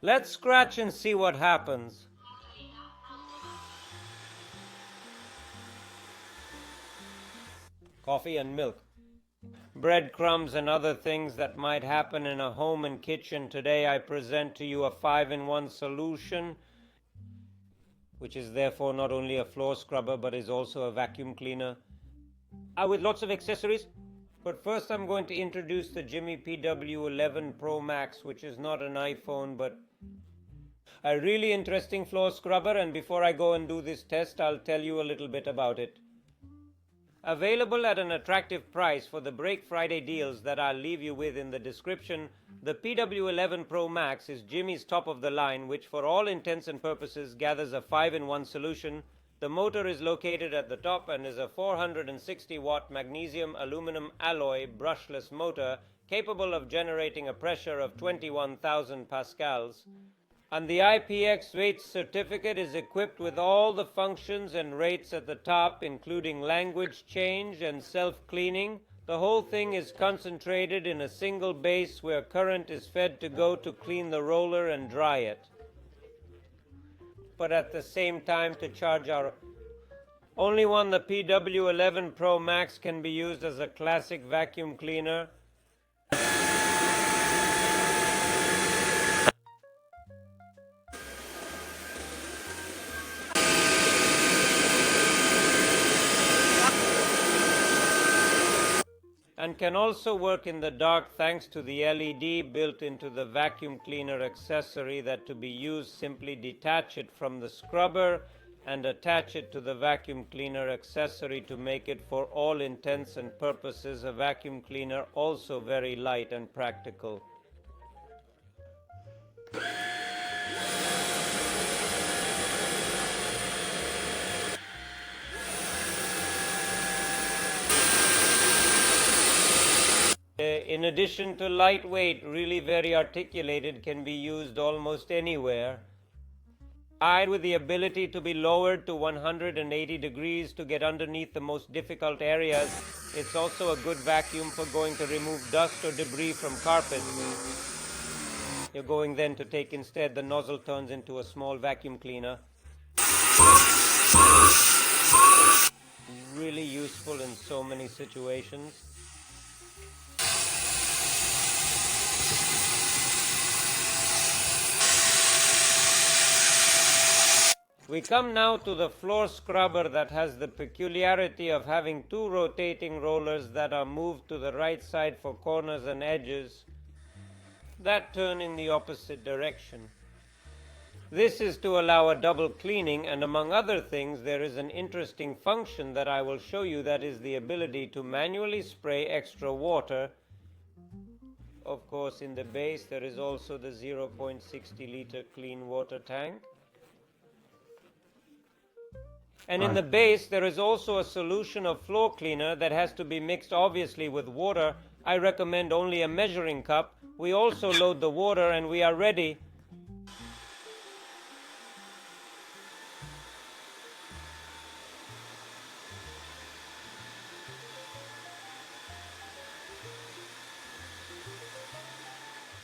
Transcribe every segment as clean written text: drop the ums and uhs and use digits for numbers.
Let's scratch and see what happens. Coffee and milk. Breadcrumbs and other things that might happen in a home and kitchen. Today I present to you a 5-in-1 solution, which is therefore not only a floor scrubber but is also a vacuum cleaner. With lots of accessories. But first I'm going to introduce the Jimmy PW11 Pro Max, which is not an iPhone but a really interesting floor scrubber. And before I go and do this test, I'll tell you a little bit about it. Available at an attractive price for the Break Friday deals that I'll leave you with in the description, the PW11 Pro Max is Jimmy's top of the line, which for all intents and purposes gathers a 5-in-1 solution. The motor is located at the top and is a 460-watt magnesium aluminum alloy brushless motor capable of generating a pressure of 21,000 pascals. And the IPX rates certificate is equipped with all the functions and rates at the top, including language change and self-cleaning. The whole thing is concentrated in a single base where current is fed to go to clean the roller and dry it. But at the same time to charge our only one, the PW11 Pro Max, can be used as a classic vacuum cleaner. And can also work in the dark thanks to the LED built into the vacuum cleaner accessory that to be used simply detach it from the scrubber and attach it to the vacuum cleaner accessory to make it for all intents and purposes a vacuum cleaner, also very light and practical. In addition to lightweight, really very articulated, can be used almost anywhere. With the ability to be lowered to 180 degrees to get underneath the most difficult areas. It's also a good vacuum for going to remove dust or debris from carpets. You're going then to take instead, the nozzle turns into a small vacuum cleaner. Really useful in so many situations. We come now to the floor scrubber that has the peculiarity of having two rotating rollers that are moved to the right side for corners and edges that turn in the opposite direction. This is to allow a double cleaning, and among other things there is an interesting function that I will show you, that is the ability to manually spray extra water. Of course, in the base there is also the 0.60 liter clean water tank. And in the base, there is also a solution of floor cleaner that has to be mixed obviously with water. I recommend only a measuring cup. We also load the water and we are ready.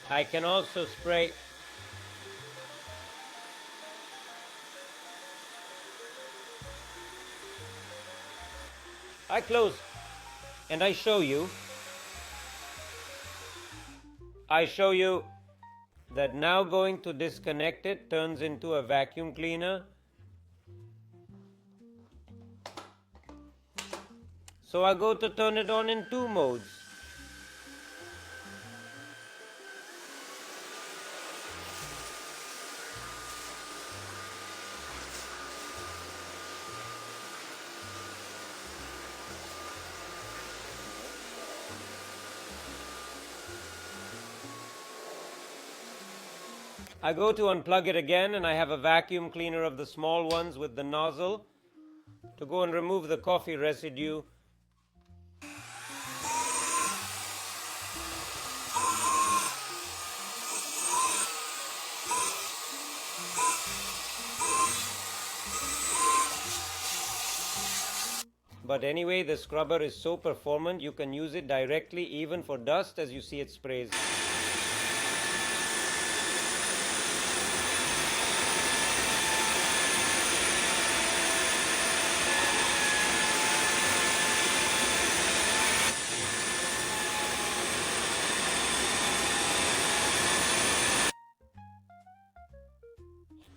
I can also spray I close and I show you that now going to disconnect it turns into a vacuum cleaner. So I go to turn it on in two modes. I go to unplug it again and I have a vacuum cleaner of the small ones with the nozzle to go and remove the coffee residue. But anyway, the scrubber is so performant you can use it directly even for dust, as you see it sprays.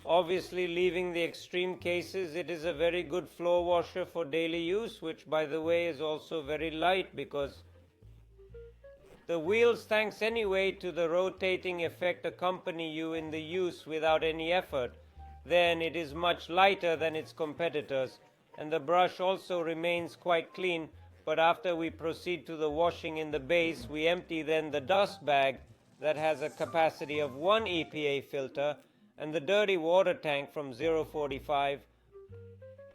Obviously, leaving the extreme cases, it is a very good floor washer for daily use, which by the way is also very light because the wheels, thanks anyway to the rotating effect, accompany you in the use without any effort. Then it is much lighter than its competitors, and the brush also remains quite clean. But after we proceed to the washing in the base, we empty then the dust bag that has a capacity of 1 EPA filter and the dirty water tank from 045,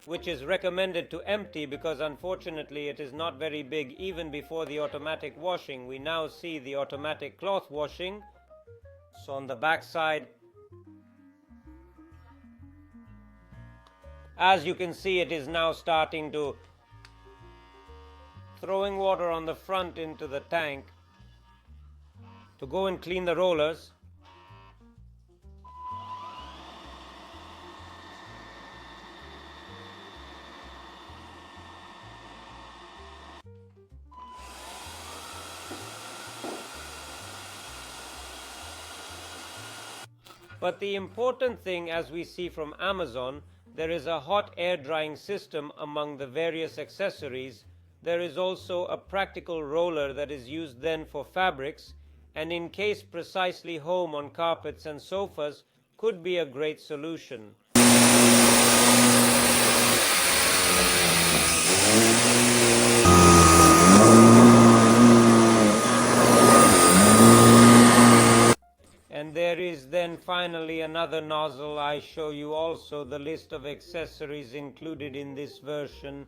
which is recommended to empty because unfortunately it is not very big even before the automatic washing. We now see the automatic cloth washing. So on the back side, as you can see, it is now starting to throwing water on the front into the tank to go and clean the rollers. But the important thing, as we see from Amazon, there is a hot air drying system among the various accessories. There is also a practical roller that is used then for fabrics, and in case precisely home on carpets and sofas could be a great solution. And there is then finally another nozzle. I show you also the list of accessories included in this version.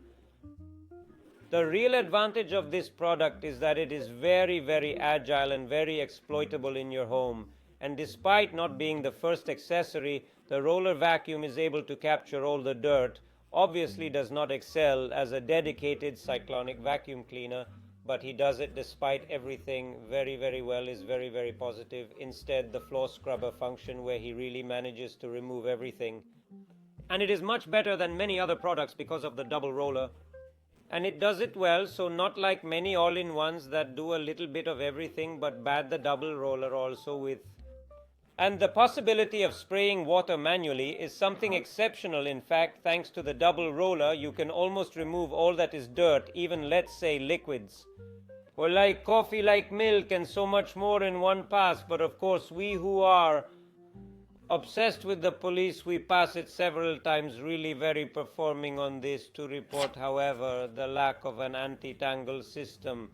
The real advantage of this product is that it is very, very agile and very exploitable in your home. And despite not being the first accessory, the roller vacuum is able to capture all the dirt. Obviously does not excel as a dedicated cyclonic vacuum cleaner, but he does it despite everything very, very well, is very, very positive. Instead, the floor scrubber function where he really manages to remove everything. And it is much better than many other products because of the double roller. And it does it well, so not like many all-in-ones that do a little bit of everything but bad the double roller also with. And the possibility of spraying water manually is something exceptional. In fact, thanks to the double roller, you can almost remove all that is dirt, even let's say liquids. Or like coffee, like milk, and so much more in one pass. But of course, we who are obsessed with the police, we pass it several times, really very performing on this to report, however, the lack of an anti-tangle system.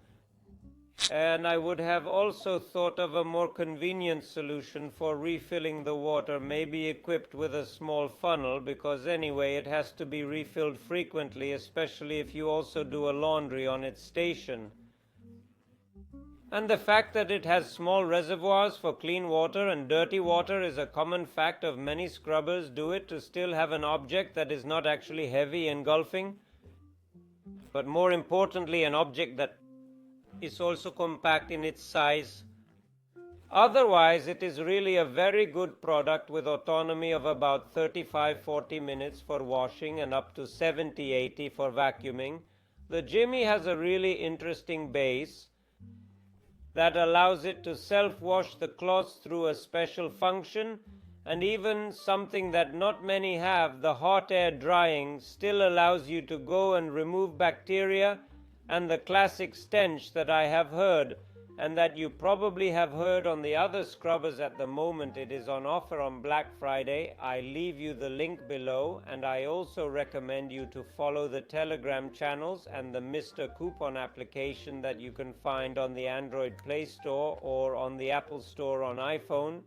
And I would have also thought of a more convenient solution for refilling the water, maybe equipped with a small funnel, because anyway it has to be refilled frequently, especially if you also do a laundry on its station. And the fact that it has small reservoirs for clean water and dirty water is a common fact of many scrubbers do it to still have an object that is not actually heavy engulfing, but more importantly an object that is also compact in its size. Otherwise, it is really a very good product with autonomy of about 35-40 minutes for washing and up to 70-80 for vacuuming. The Jimmy has a really interesting base that allows it to self-wash the cloths through a special function, and even something that not many have, the hot air drying, still allows you to go and remove bacteria and the classic stench that I have heard, and that you probably have heard on the other scrubbers at the moment. It is on offer on Black Friday. I leave you the link below, and I also recommend you to follow the Telegram channels and the Mr. Coupon application that you can find on the Android Play Store or on the Apple Store on iPhone.